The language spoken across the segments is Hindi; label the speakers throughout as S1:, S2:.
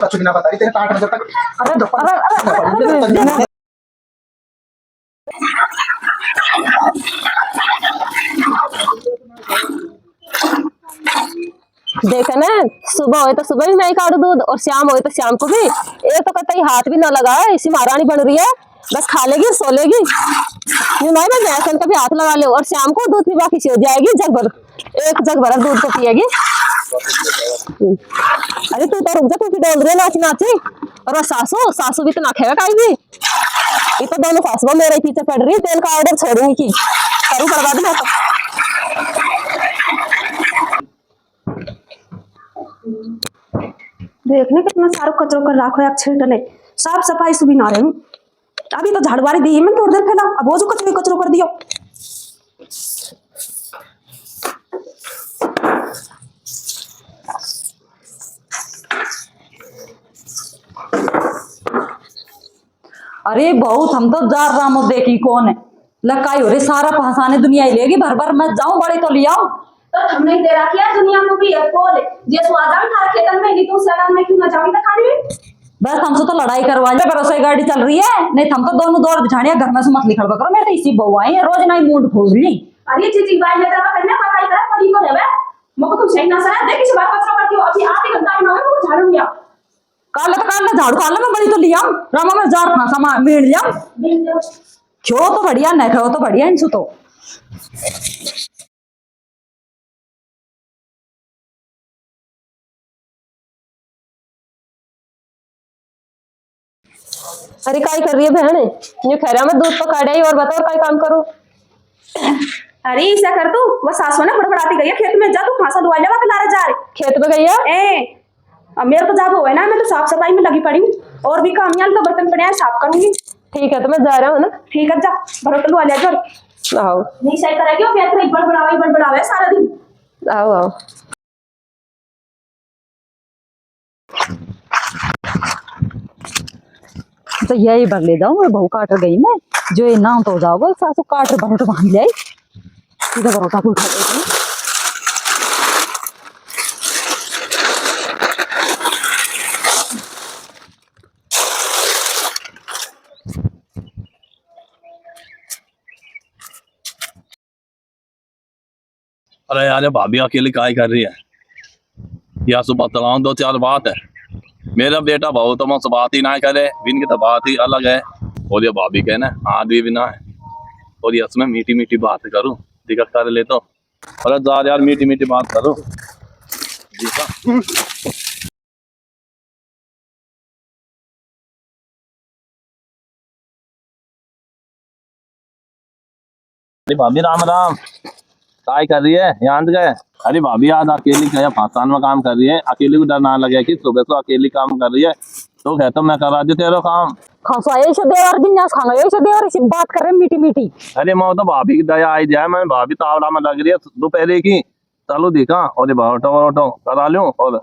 S1: कुछ भी ना बता रही तेरे काट में जब तक
S2: देखा ना, सुबह हो तो सुबह भी मैं काटू दूध और शाम हो तो शाम को भी। एक तो कतई हाथ भी ना लगा है, इसी महारानी बन रही है, बस खा लेगी सो लेगी। यूं नहीं मैं जैसन कभी हाथ लगा ले और शाम को दूध पीवा की हो जाएगी, जग भर एक जग भर दूध को पिएगी। अरे तू तो रुक जा, तू डोल रही है नाची नाची। और वो सासू सासू भी तो ना खेगा कहीं भी। ये तो दोनों सासुआ मेरे पीछे पड़ रही है, तेल का ऑर्डर छोड़ूंगी की करूँ बर्बाद मैं तो।
S3: देखने कितना सारा कचरो कर रखो है, छींटने साफ सफाई सुबह ना रही। अभी तो झाड़ू वाली दी मैं थोड़ी देर फैला, अब वो जो कचरो कचरो कर दियो।
S4: अरे बहुत हम तो जार रामो देखी कौन है लकाई हो रे, सारा पहचाने दुनिया ही लेगी, भर भर मैं जाऊं बड़े तो ले आओ।
S3: तो हमने दे रखी है दुनिया को भी है बोल, जे स्वादान खा खेतन में नहीं तो सलान में क्यों ना जाऊं तो खाने में।
S4: बस हमसे तो लड़ाई करवा ले, भरोसे गाड़ी चल रही है, नहीं हम तो दोनों दौड़ बिठानिया घर में से मत निकल करो। मैं तो इसी बहू आई है, रोज नहीं मूड खोल ली।
S3: अरे जी बाई लेटर में करने पकाई कर पड़ी को है मको तुम सही ना सरा देखी बार कचरा करती हो। अभी आधे घंटा में ना मैं झाड़ू लिया
S4: काल झाड़ू काल में बड़ी तो लिया रामा में जार ना समा मेड़ लिया क्यों तो बढ़िया नहीं खाओ तो बढ़िया इनसु तो।
S2: अरे काय कर रही है बहन, ये कह रहा मैं दूध पका रही और बताओ काय काम करूं।
S3: अरे ऐसा कर तू, वो सासू ने बड़बड़ाती गई है खेत में, जा तू खासा दुआ लेवा के लारे जा रे
S2: खेत में गई है।
S3: ए अब मेरे को जाब हुआ है ना, मैं तो साफ सफाई में लगी पड़ी हूँ और भी काम यार तो बर्तन पड़े हैं साफ करूंगी।
S2: ठीक है तो मैं जा रहा हूँ ना।
S3: ठीक है जा भरोटल वाले जो
S2: आओ
S3: नहीं सही करेगी और फिर एक बड़बड़ावे सारा दिन।
S2: आओ आओ।
S4: तो यही भर ले जाऊं, मैं बहू काट गई मैं जो ये नाम तो हो जाओगे सासू काट भरोटा बांध ले सीधा भरोटा को उठा ले।
S5: अरे यार भाभी अकेली काय कर रही है या सुबह तलाऊं दो चार बात है। मेरा बेटा बहु तो मुझसे बात ही ना करे, बिन की तो बात ही अलग है। और ये भाभी कहना आदमी भी ना है और ये उसमें मीठी मीठी बात करूं दिक्कत कर ले तो। अरे जा यार मीठी मीठी बात करो भाभी राम राम काय कर रही है यहाँ गए। अरे भाभी आज अकेली क्या पाकिस्तान में काम कर रही है, अकेली को डर ना लगे कि सुबह तो अकेली काम कर रही है तो कहता मैं करा दे तेरा काम।
S4: देवर दिन देवर इसी बात कर रहे मीठी मीठी।
S5: अरे मैं तो भाभी की दया आई जाए, मैं भाभी तावड़ा में लग रही है दोपहर की, चलो देखा और ऑटो करा लूं और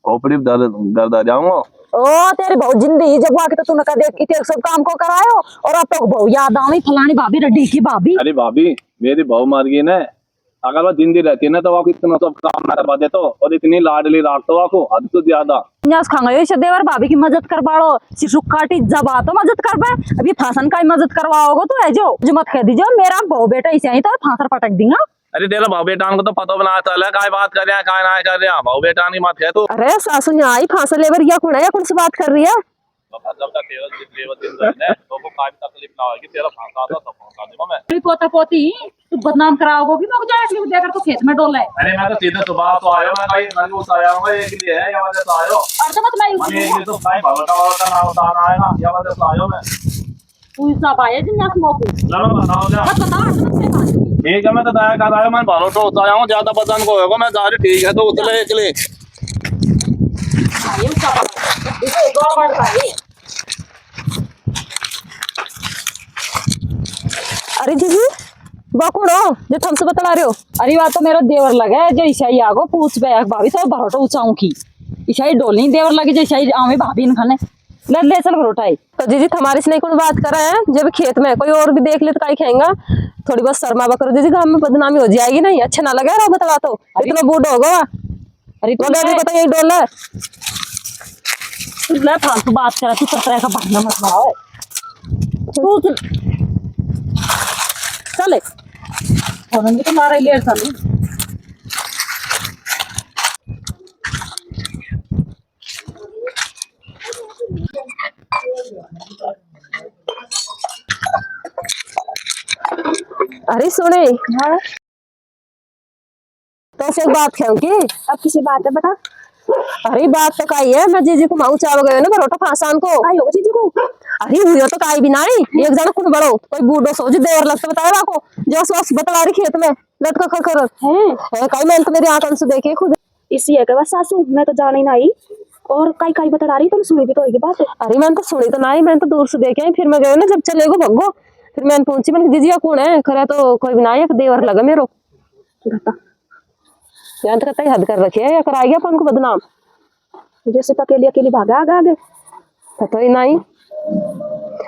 S5: खोपड़ी दर्द आ जाऊंगा।
S4: ओ तेरी बहुत जिंदगी जब आके तो तूने कहा देख इतने सब काम को करायो और अब तो बहु याद आवी फलानी भाभी रड्डी की भाभी।
S5: अरे भाभी मेरी बहू मर गई ना, अगर वो जिंदी रहती है ना तो आपको इतना सब काम ना करवा देते और इतनी लाडली राखते आपको हद से ज्यादा।
S4: देवर भाभी की मदद करवाओ सिर्फ काटी जब आ तो मदद करवा, अभी फांसन का मदद करवाओगे तो है जो मत कह दीजिए मेरा बहु बेटा इसे आई तो फांसर पटक देंगे।
S5: अरे तेरा भाव बेटा को तो पता बना चल काय बात कर रहे हैं काय ना कर रहे हैं, भाव बेटा की मत कह तू।
S2: अरे सासू ने आई फांसा लेवर या कौन सी बात कर रही है।
S5: जब तक दिन रहने तो को काय तकलीफ ना होगी, तेरा फांसा आता सब पहुंचा दूंगा मैं।
S4: पोता पोती तू बदनाम कराओगे कि जाके देकर तो खेत में डोला है।
S5: अरे मैं तो सीधे सुबह तो आया, मैं कहीं नंगू से आया हूं एक लिए है या वजह से आयो
S4: और तो मत मैं
S5: एक लिए तो काय भवटा ना होता ना आएगा या वजह से आयो मैं।
S4: तू सब आया जिन नाक मोकू
S5: चलो बताओ जा
S4: मत बता
S5: ठीक है मैं तो दया कर आया, मैं भरोसा होता आया हूं, ज्यादा वजन को होगा मैं जा रही ठीक है तो उतले एक ले
S4: ये सब इसे गड़बड़ भाई।
S2: अरे जीजी वो कौन हो जो तुमसे बता रहे हो।
S4: अरे बात तो मेरा देवर लगा है जो ईसाई आगो पूछ बे भाभी तो भरोटा ऊंचाऊ की ईसाई डोलनी देवर लगे जो ईसाई आवे भाभी ने खाने ले चल भरोटा है।
S2: तो जीजी हमारे से नहीं कौन बात कर रहे हैं, जब खेत में कोई और भी देख ले तो कहीं खाएंगा। थोड़ी बहुत शर्मा बकरो जीजी घर में बदनामी हो जाएगी नहीं, अच्छा ना लगे रो बतला तो इतना बूढ़ होगा।
S4: अरे
S2: तो पता यही डोल है
S4: ले फालतू बात करा तू तरह का बहाना मत बनाओ तू चले फोन तो मारा लेट सालू
S2: अरे सुने,
S3: हाँ
S2: तो से एक बात कहूँ की।
S3: अब किसी बात है बता।
S2: अरे बात तो काई है, मैं जीजी को माऊ चाव गयो ना बरोटा फासान को।
S3: आई होगा जीजी को।
S2: अरे हुई तो काई भी नहीं, एक जना कुन बड़ो कोई बूढ़ो सोच देवर लगता बताया को जो सॉस बतला रही खेत में लटका कर है काई। मैंने तो मेरी आंखों से देखी खुद।
S3: इसी है के बस सासू, मैं तो जाने नहीं। और कई कई बता रही, तुम सुनी भी तो होगी बात।
S2: अरे मैंने तो सुनी तो नहीं, मैंने तो दूर से देखे। फिर मैं गयो ना जब चले गो भगो, फिर मैंने पूछी मैंने दीजिए कौन है, करे तो कोई भी नहीं है, देवर लगा मेरो।
S3: बता
S2: यहाँ तो कहता हद कर रखी है या कराएगी अपन को बदनाम।
S3: जैसे तो अकेली अकेली भागा आगे आगे।
S2: पता ही नहीं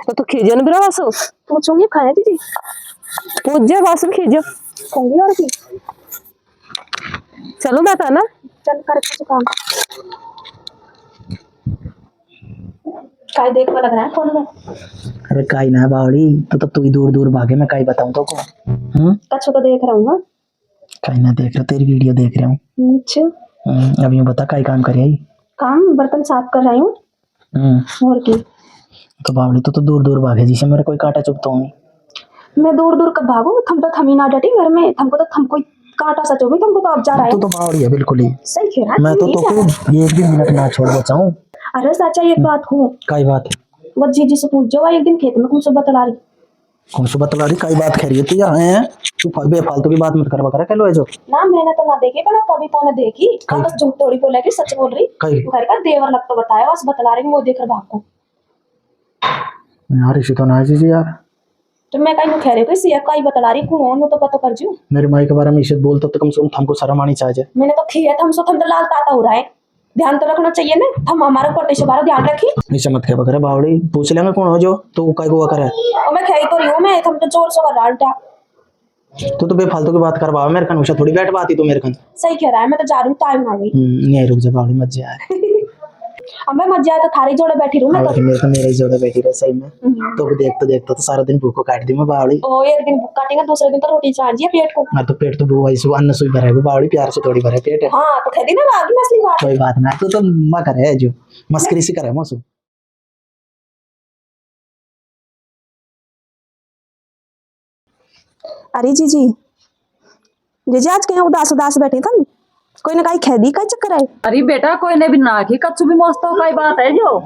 S2: तो खींचो ना बिरा वासो
S3: पूछूंगी खाया दीदी,
S2: पूछ जा वासो खींचो
S3: कहूंगी और की।
S2: चलो मैं था ना
S3: चल कर कुछ काम। काय देखने लग रहा है फोन में।
S1: अरे काई ना बावड़ी, तो तब तू ही दूर दूर भागे, मैं काई बताऊं तो को।
S3: कच्छू तो देख रहा हूँ।
S1: काई ना देख रहा, तेरी वीडियो देख रहा हूँ।
S3: अच्छा
S1: अब यूं बता काई काम कर आई।
S3: काम बर्तन साफ कर रही हूँ और की।
S1: तो बावड़ी तो दूर दूर भागे जिसे मेरा कोई कांटा चुभता हूँ।
S3: मैं दूर दूर कब भागू, थम तो थमी ना डटी घर में। थमको तो थम कोई कांटा सा चुभी, तुमको तो अब जा रहा है।
S1: तू तो बावड़ी है बिल्कुल ही।
S3: सही कह रहा है।
S1: मैं तो एक भी मिनट ना छोड़ बचाऊं।
S3: अरे सच्चा एक बात हूँ,
S1: काई बात
S3: वो जीजी से पूछ जो एक दिन खेत में तुमसे बतला रही।
S1: कौन सी बतला रही, काई बात कह रही है तू यहाँ है? तू बेफालतू की बात मत करवा कर लो है जो
S3: ना मैंने तो ना देखी, पर कभी तो ने देखी। अब बस झूठ थोड़ी बोले कि सच बोल रही।
S1: कई
S3: घर का देवर लग तो बताया, बस बतला रही वो देख कर भागो।
S1: यार इसी तो ना है जी यार।
S3: तो मैं कहीं कह रही हूँ कि कहीं बतला रही कौन तो पता कर जू।
S1: मेरे माई के बारे में इज्जत बोलते तो कम से कम हमको शर्म आनी चाहिए।
S3: मैंने तो खी है, हमसे थम तो लाल ताता हो रहा है। ध्यान तो रखना चाहिए ना, हम हमारे ऊपर से बारा ध्यान रखी।
S1: ऐसे मत कह बकरे बावड़ी, पूछ लेंगे कौन हो जो तो काई को करे।
S3: और मैं खेई तो रही हूँ, मैं थम तो जोर से कर रहा उल्टा।
S1: तू तो बेफालतू की बात करवा मेरे कन, थोड़ी बैठ बात ही तो मेरे कन।
S3: सही कह रहा है, मैं तो जा रही हूँ, टाइम आ गई।
S1: नहीं रुक जा बावड़ी, मत जा।
S3: अब मैं मत जाए तो थारी जोड़े बैठी रहूँ मैं तो।
S1: मेरे तो मेरे ही जोड़े बैठी रहे सही में। तो देखते तो सारा दिन भूखो काट दी मैं बावड़ी।
S3: ओ एक दिन भूख काटेंगे, दूसरे दिन तो रोटी चाहिए पेट को।
S1: मैं तो पेट तो बुआ इस अन्न सुई भरा है बावड़ी, प्यार से थोड़ी भरा पेट है।
S3: हाँ तो खेदी ना बागी मछली बात।
S1: कोई बात ना, तू तो मा करे जो मस्करी सी करे मौसू।
S3: अरे जीजी जीजी आज कहीं उदास उदास बैठे थे, कोई ना कहीं खेदी का चक्कर है।
S4: अरे बेटा कोई ने भी ना की कच्चू भी मस्त हो कई बात है जो।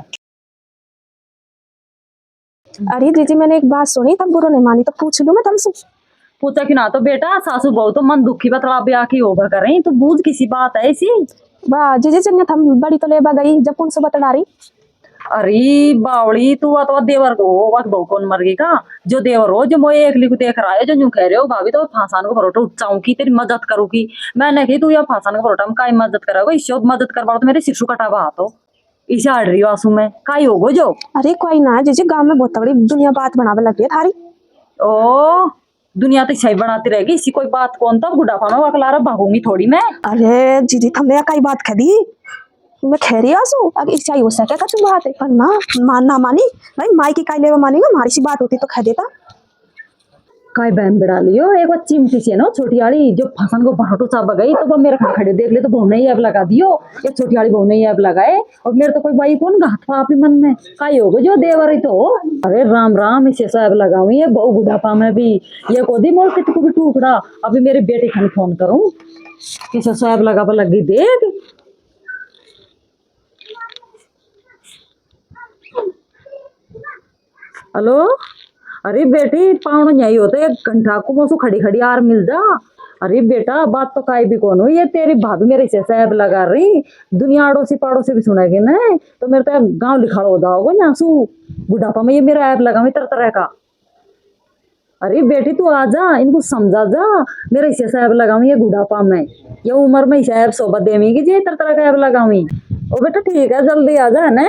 S3: अरे जीजी मैंने एक बात सुनी, तब बुरो नहीं मानी तो पूछ लूं मैं तुमसे।
S4: पूछा कि ना तो बेटा सासू बहू तो मन दुखी बतला ब्याह की होगा करें तो बूझ किसी बात है ऐसी।
S3: वाह जीजी चंगा थम बड़ी तो लेबा गई जब कौन से बतला रही।
S4: अरे बावड़ी तू तो देवर को हो वक्त बहु कौन मर गई का जो देवर हो जो मोए एकली को देख रहा है जो यूं कह रहे हो भाभी तो फांसान को परोटा उठाऊं की तेरी मदद करूँ की। मैंने कही तू या फांसान का परोटा में काई मदद कराओगे, इससे मदद करवा तो मेरे शिशु कटा बहा तो इसे हट रही आंसू में काई होगो जो।
S3: अरे कोई ना जीजी, गांव में बहुत बड़ी दुनिया बात बनावे लग रही है थारी।
S4: ओ दुनिया तो सही बनाती रहेगी, इसी कोई बात कौन तो बुढ़ापा में वकलारा भागूंगी थोड़ी मैं।
S3: अरे जीजी थमने कई बात खदी मैं खैरी आसू अगर इच्छा हो सके का तुम बात है, पर ना मानना मानी भाई माई की काई लेवा मानेगा, हमारी सी बात होती तो कह देता।
S4: काय बहन बिड़ा लियो एक बार चिमटी से ना छोटी वाली जो फसन को भाटो चाप गई तो वो मेरे खा खड़े देख ले तो बहु नहीं अब लगा दियो, ये छोटी वाली बहु नहीं अब लगाए और मेरे तो कोई बाई कौन घात पाप ही मन में काय होगा जो देवर ही तो। अरे राम राम इसे सब लगाऊ ये बहु बुढ़ापा में भी ये कोदी मोर कित को भी टुकड़ा। अभी मेरे बेटे खाने फोन करूं किसे सब लगा लगी देख। हेलो अरे बेटी पाउन नहीं होते एक घंटा को मौसू खड़ी खड़ी आर मिल जा। अरे बेटा बात तो काई भी कौन हुई, ये तेरी भाभी मेरे से साहब लगा रही दुनिया अड़ोसी पड़ोसी भी सुनेगी ना तो मेरे तो गांव लिखाड़ हो जाओगे ना सू बुढ़ापा में ये मेरा ऐप लगा मैं तरह तरह का। अरे बेटी तू आ जा इनको समझा जा मेरे इसे साहब लगाऊ ये बुढ़ापा में ये उम्र में इसे ऐप सोबत देवी की जे तरह तरह का ऐप लगाऊ। ओ बेटा ठीक है जल्दी आ जा ना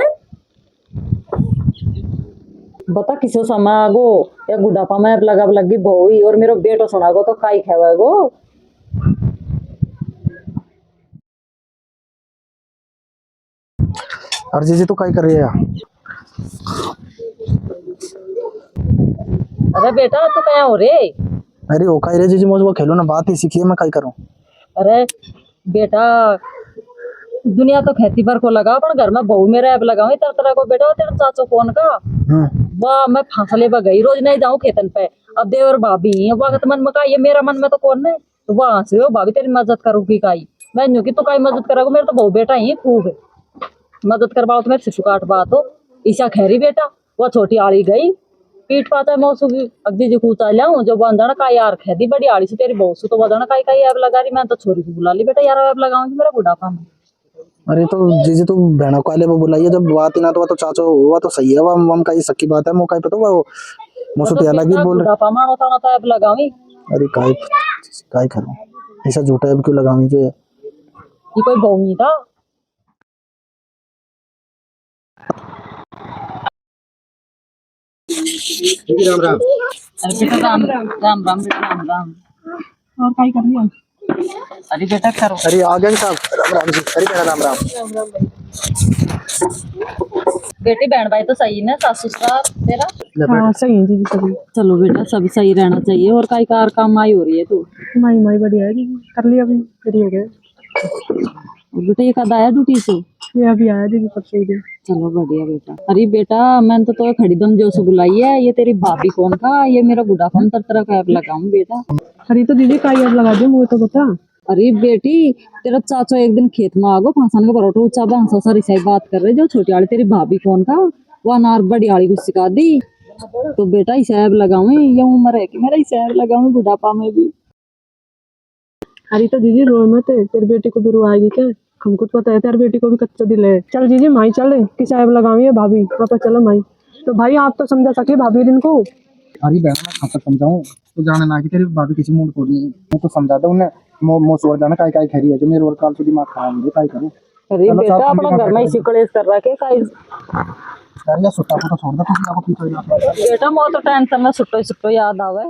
S4: बता किसो समागो या बुढ़ापा में लगा लगी बहुई और मेरो बेटो सुनागो तो काई खेवागो।
S1: और जीजी तू काय कर रही है यार?
S4: अरे बेटा तू क्या हो रे?
S1: अरे ओ काय रे जीजी मुझे वो खेलो ना बात ही सीखी है मैं काय करूं?
S4: अरे बेटा दुनिया तो खेती पर को लगा पर घर में बहू मेरा ऐप लगाऊ तरह तरह को बेटा तेरे चाचो कौन का वाह मैं फांसले पर गई रोज नहीं जाऊं खेतन पे अब देवर भाभी है वक्त मन में का ये मेरा मन में तो कौन है तो वहां से भाभी तेरी मदद करूंगी काई मैं न्यू की तो काई मदद करोगे मेरे तो बहू बेटा ही खूब है मदद करवाओ तो मेरे शिशु काट बात हो ईशा खैरी बेटा वो छोटी आड़ी गई पीठ पाता है मौसू की अगदी जी कूचा लाऊं जो बंधना का यार खेदी बड़ी आड़ी से तेरी बहू से तो बंधना काई ऐप लगा रही मैं तो छोरी को बुला ली बेटा यार ऐप लगाऊंगी मेरा बुढ़ापा में।
S1: अरे तो जीजी तू बहनों को आले वो बुलाइए जब बात ही ना तो वो तो चाचो हुआ तो सही है वो हम का सच्ची बात है मुझे पता वो मुझसे तो अलग ही बोल रहे।
S4: बुढ़ापा मानो था ना तो ऐप लगाऊंगी
S1: अरे काय करूं ऐसा झूठा ऐप क्यों लगाऊं जो
S4: ये कोई बहू नहीं था।
S1: राम राम।
S4: अरे बेटा राम राम राम राम बेटा राम राम और काय कर रही है? अरे बेटा करो
S1: अरे आ गए साहब राम राम जी। अरे बेटा राम राम।
S4: बेटी बहन भाई तो सही ना सासू ससुर तेरा?
S3: हाँ सही है दीदी सही।
S4: चलो बेटा सब सही रहना चाहिए और काय कार काम आई हो रही है तू?
S3: माई माई बढ़िया है दीदी कर लिया अभी फ्री हो गए।
S4: बेटा ये कद आया ड्यूटी से?
S3: ये अभी आया दीदी परसों ही दिन।
S4: चलो बढ़िया बेटा। अरे बेटा मैंने तो खड़ी दम जो से बुलाई है ये तेरी भाभी कौन का ये मेरा बुढ़ापा में तरह का ऐप लगाऊं बेटा।
S3: अरे तो दीदी का ऐप लगा दे मुझे तो बता।
S4: अरे बेटी तेरा चाचो एक दिन खेत में आगो फांसन का परोठा ऊंचा बांसा सारी सही बात कर रहे जो छोटी आड़ी तेरी भाभी कौन का वो अनार बड़ी आड़ी को सिखा दी तो बेटा इसे ऐप लगाऊं ये उम्र है कि मेरा इसे ऐप लगाऊं बुढ़ापा में भी।
S3: अरे तो दीदी रो मत तेरी बेटी को भी रुआएगी क्या हमको तो पता है तेरी बेटी को भी कच्चा दिल है। चल दीदी माई चल किस ऐप लगावी है भाभी पापा चलो माई। तो भाई आप तो समझा सके भाभी दिन को।
S1: अरे बहन मैं कहाँ तक समझाऊं तो जाने ना कि तेरी भाभी किसी मूड को नहीं मैं तो समझा दो उन्हें मो सोच जाना काय काय खरी है जो मेरे और काल तो दिमाग खराब हो काय करूं।
S4: अरे बेटा अपना घर में इसी कलेश कर रहा है काय
S1: अरे सुट्टा को तो छोड़ दे तुम आपको पीछे
S4: बेटा मो तो टेंशन में सुट्टो याद आवे।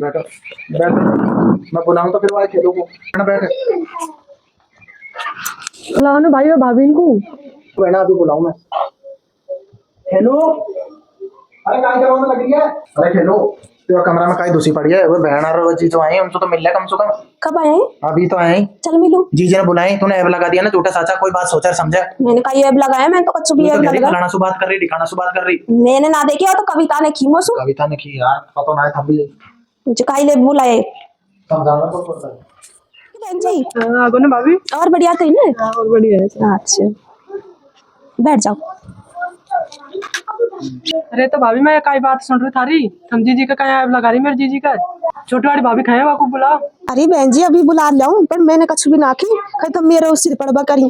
S1: बैठो बैठ मैं बुलाऊं तो फिर वो खेलों को ना बैठ
S3: बुलाओ ना भाई और भाभी इनको।
S1: बहना अभी बुलाऊं मैं। हेलो अरे काय करवाने लग रही है? अरे हेलो तेरा कमरा में काय दूसरी पड़ी है वो बहन और वो जीजो आए उनसे तो मिल ले कम से कम।
S3: कब आए?
S1: अभी तो आए।
S3: चल मिलो।
S1: जीजी ने बुलाए तूने ऐप लगा दिया ना झूठा साचा कोई बात सोचा समझा?
S3: मैंने कहा ये ऐप लगाया मैं तो कच्चू भी ऐप लगा।
S1: फलाना से बात कर रही ठिकाना से बात कर रही
S3: मैंने ना देखी हो तो कविता ने की मोसू।
S1: कविता ने की यार पता ना है थम भी
S3: जो काई ले बुलाए
S1: समझाना तो पड़ता है।
S3: बहन जी आगो ना भाभी और बढ़िया थे ना और बढ़िया है। अच्छा बैठ जाओ।
S6: अरे तो भाभी मैं काई बात सुन रही थारी हम जीजी का क्या ऐप लगा रही मेरे जीजी का छोटी वाली भाभी खाए वाको बुलाओ।
S3: अरे बहन जी अभी बुला लाऊं पर मैंने कछु भी ना की कहीं तो मेरे उस सिर पड़वा करी।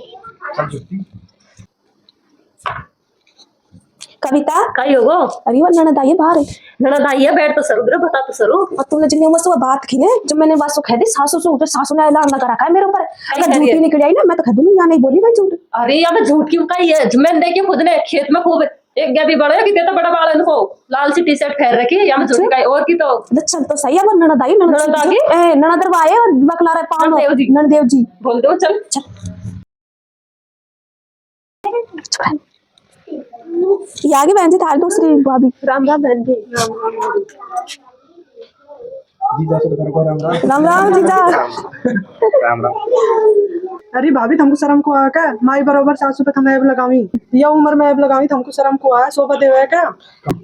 S3: कविता
S2: कहीं होगो?
S3: अरे वो ननद आई है बाहर है।
S2: ननद आई है बैठ तो सरू ब्रो बता तो सरू।
S3: और तुमने जिन्हें मुझसे बात की ना जब मैंने बात सो कह दी सासू से तो सासू ने ऐलान लगा रखा है मेरे ऊपर अगर झूठी निकल आई ना मैं तो कह दूंगी यहाँ नहीं बोली भाई झूठ।
S2: अरे यहाँ मैं झूठ क्यों कही है मैंने देखी खुद ने खेत में खूब एक गया भी बड़ा है कि तो बड़ा बाल इनको लाल सी टी शर्ट पहन रखी है यहाँ में झूठी कही और की तो
S3: चल तो सही है वो ननद आई
S2: ननद आ गई?
S3: ननद आए बकला रहे पानो
S2: ननदेव जी।
S3: ननदेव जी
S2: बोल दो चल
S3: ये आगे बहन जी थाल दूसरी भाभी। राम राम बहन जी।
S1: जीजा से तो राम राम।
S3: राम राम जीजा।
S1: राम राम।
S6: अरे भाभी तुमको शर्म को आया क्या माई बराबर सासू पे तुम ऐप लगावी या उम्र में ऐप लगावी तुमको शर्म को आया सोफा देवे क्या?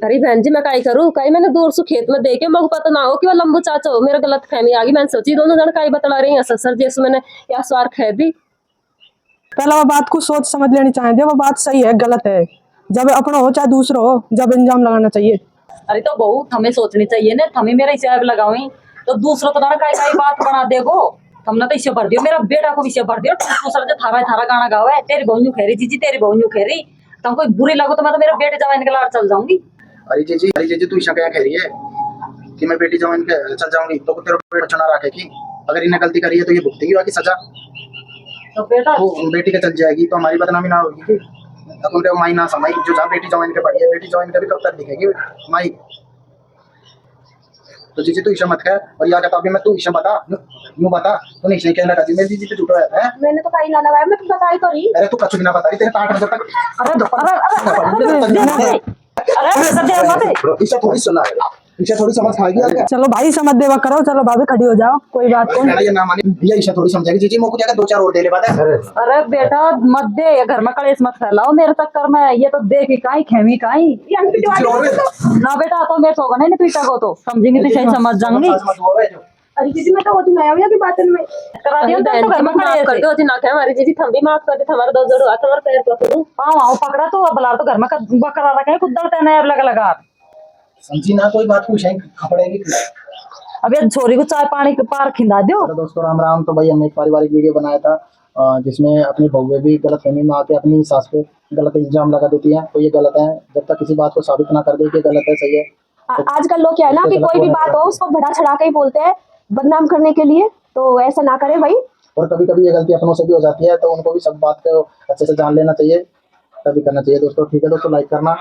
S2: अरे बहन जी मैं काई करूँ कहीं मैंने दूर से खेत में देखे मुझे पता ना हो कि वो लंबू चाचा हो मेरा गलत फहमी आ गई मैंने सोची दोनों जन काई बतला रही है ससुर जैसे मैंने या स्वार खै दी।
S6: पहला वो बात को सोच समझ लेनी चाहिए वो बात सही है गलत है जब अपना हो चाहे दूसरा हो जब इंजाम लगाना चाहिए।
S4: अरे तो बहू हमें सोचनी चाहिए ना हमें मेरा इसे ऐप लगावी तो दूसरा तो ना काई बात बना देगो हमने तो इसे भर दियो मेरा बेटा को इसे भर दियो दूसरा जो थारा गाना गावे है तेरी बहू खेरी जीजी तेरी बहू खेरी तुमको बुरी लगो तो मैं तो मेरा बेटे जवान के लाड़ चल जाऊंगी।
S1: अरे जीजी तू ईशा क्या कह रही है कि मैं बेटी जवान के चल जाऊंगी तो तेरा बेटा चुना रखे की अगर इन्हें गलती करी है तो ये भुगतेगी बाकी सजा
S4: तो बेटा
S1: वो बेटी के चल जाएगी तो हमारी बदनामी ना होगी अब उनके माई ना समय जो जहाँ बेटी जवान के पड़ी है बेटी जवान का भी कब तक दिखेगी माई। तो जीजी तू ईशा मत कह और या कहता अभी मैं तू ईशा बता यूं बता तूने ईशा कहना कहती मेरी जीजी पे झूठो है
S2: मैंने तो कहीं ना लगाया, मैं तो बताई तो रही।
S1: अरे तू कछु भी ना बता रही तेरे 8 बजे तक ईशा थोड़ी सुना है ईशा थोड़ी समझ खाएगी आगे
S3: चलो भाई समझ देवा करो, चलो भाभी खड़ी हो जाओ, कोई बात नहीं।
S1: कहना ये ना मानी भैया ईशा थोड़ी समझेगी जीजी मोको जाकर 2-4 और दे ले बात है
S4: अरे बेटा मत दे, ये घर में कलेश मत फैलाओ मेरे चक्कर में। ये तो देखी काई खेमी काई ना बेटा, तो मेरे सोगा नहीं पीटा को तो समझेंगे तो सही समझ जाऊंगी।
S2: अरे दीदी मैं तो होती मैं आऊँ की बात में
S4: करा दियो तो घर में
S2: माफ कर दो, ना क्या हमारी दीदी थम भी माफ कर दे, हमारे 2 जोड़ हाथ हमारे पैर पकड़ो।
S4: पाँव आओ पकड़ा तो बला तो घर में बकरा रखे खुद डरते हैं अलग लगा।
S1: समझी ना कोई बात पूछे खपड़ेगी
S4: अब ये छोरी को चाय पानी के पार खिंदा दो।
S1: हेलो दोस्तों राम राम। तो भाई हमने एक पारिवारिक वीडियो बनाया था जिसमें अपनी बहुएं भी गलत फहमी में आके अपनी सास पे गलत इल्जाम लगा देती हैं। तो ये गलत है, जब तक किसी बात को साबित ना कर दे कि गलत है सही है।
S2: आजकल लोग क्या है ना कि कोई भी बात हो उसको बढ़ा चढ़ा के ही बोलते हैं बदनाम करने के लिए, तो ऐसा ना करें भाई।
S1: और कभी कभी ये गलती अपनों से भी हो जाती है, तो उनको भी सब बात को अच्छे से जान लेना चाहिए, तभी करना चाहिए दोस्तों। ठीक है दोस्तों, लाइक करना।